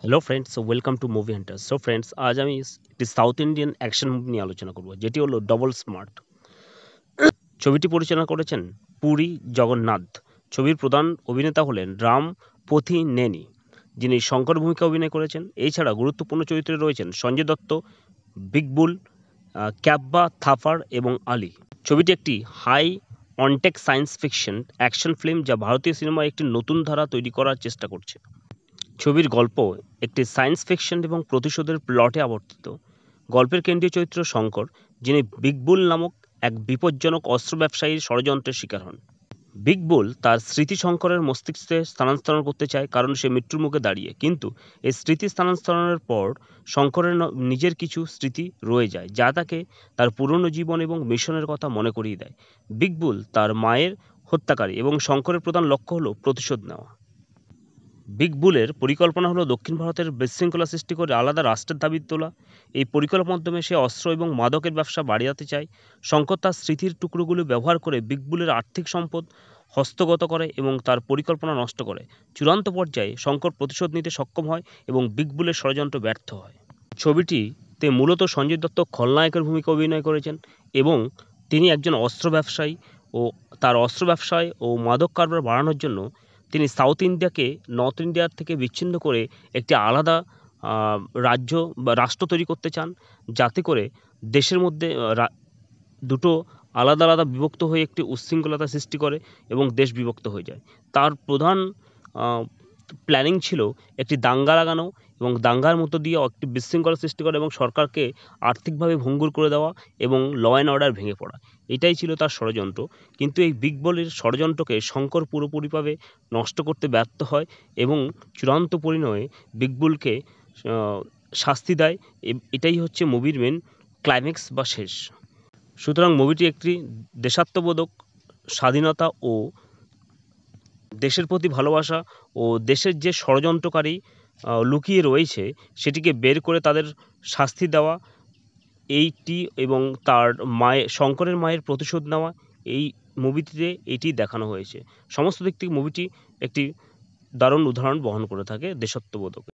Hello friends, welcome to movie Hunter. So friends, আজ আমি একটি সাউথ ইন্ডিয়ান অ্যাকশন মুভি নিয়ে আলোচনা করব, যেটি হলো ডবল স্মার্ট। ছবিটি পরিচালনা করেছেন পুরী জগন্নাথ। ছবির প্রধান অভিনেতা হলেন রাম পোথিনেনি, যিনি শঙ্কর ভূমিকা অভিনয় করেছেন। এছাড়া গুরুত্বপূর্ণ চরিত্রে রয়েছেন সঞ্জয় দত্ত, বিগবুল, ক্যাব্বা থাপার এবং আলী। ছবিটি একটি হাই অনটেক সায়েন্স ফিকশন অ্যাকশন ফিল্ম, যা ভারতীয় সিনেমায় একটি নতুন ধারা তৈরি করার চেষ্টা করছে। ছবির গল্প একটি সায়েন্স ফিকশন এবং প্রতিশোধের প্লটে আবর্তিত। গল্পের কেন্দ্রীয় চরিত্র শঙ্কর, যিনি বিগ বুল নামক এক বিপজ্জনক অস্ত্র ব্যবসায়ীর ষড়যন্ত্রের শিকার হন। বিগ বুল তার স্মৃতি শঙ্করের মস্তিষ্কে স্থানান্তর করতে চায়, কারণ সে মৃত্যুর মুখে দাঁড়িয়ে। কিন্তু এই স্মৃতি স্থানান্তরের পর শঙ্করের নিজের কিছু স্মৃতি রয়ে যায়, যা তাকে তার পুরনো জীবন এবং মিশনের কথা মনে করিয়ে দেয়। বিগ বুল তার মায়ের হত্যাকারী এবং শঙ্করের প্রধান লক্ষ্য হল প্রতিশোধ নেওয়া। বিগ বুলের পরিকল্পনা হলো দক্ষিণ ভারতের বিশৃঙ্খলা সৃষ্টি করে আলাদা রাষ্ট্রের দাবি তোলা। এই পরিকল্পনার মাধ্যমে সে অস্ত্র এবং মাদকের ব্যবসা বাড়াতে চায়। শঙ্কর তার স্মৃতির টুকরোগুলো ব্যবহার করে বিগ বুলের আর্থিক সম্পদ হস্তগত করে এবং তার পরিকল্পনা নষ্ট করে। চূড়ান্ত পর্যায়ে শঙ্কর প্রতিশোধ নিতে সক্ষম হয় এবং বিগ বুলের ষড়যন্ত্র ব্যর্থ হয়। ছবিটিতে মূলত সঞ্জয় দত্ত খলনায়কের ভূমিকা অভিনয় করেছেন এবং তিনি একজন অস্ত্র ব্যবসায়ী ও তার অস্ত্র ব্যবসায় ও মাদক কারবার বাড়ানোর জন্য তিনি সাউথ ইন্ডিয়াকে নর্থ ইন্ডিয়ার থেকে বিচ্ছিন্ন করে একটি আলাদা আ রাজ্য বা রাষ্ট্র তৈরি করতে চান, যাতে করে দেশের মধ্যে দুটো আলাদা, আলাদা বিভক্ত হয়ে একটি উচ্ছৃঙ্খলতা সৃষ্টি করে এবং দেশ বিভক্ত হয়ে যায়। তার প্রধান আ প্ল্যানিং ছিল একটি দাঙ্গা লাগানো এবং দাঙ্গার মধ্য দিয়ে একটি বিশৃঙ্খলা সৃষ্টি করা এবং সরকারকে আর্থিকভাবে ভঙ্গুর করে দেওয়া এবং ল অ্যান্ড অর্ডার ভেঙে পড়া। এটাই ছিল তার ষড়যন্ত্র। কিন্তু এই বিগ বলের ষড়যন্ত্রকে শঙ্কর পুরোপুরিভাবে নষ্ট করতে ব্যর্থ হয় এবং চূড়ান্ত পরিণয়ে বিগ বুলকে আ শাস্তি দেয়। এটাই হচ্ছে মুভির মেইন ক্লাইম্যাক্স বা শেষ। সুতরাং মুভিটি একটি দেশাত্মবোধক, স্বাধীনতা ও দেশের প্রতি ভালোবাসা ও দেশের যে ষড়যন্ত্রকারী লুকিয়ে রয়েছে, সেটিকে বের করে তাদের শাস্তি দেওয়া, এইটি এবং তার শঙ্করের মায়ের প্রতিশোধ নেওয়া, এই মুভিটিতে এটিই দেখানো হয়েছে। সমস্ত দিক থেকে মুভিটি একটি দারুণ উদাহরণ বহন করে থাকে দেশাত্মবোধক।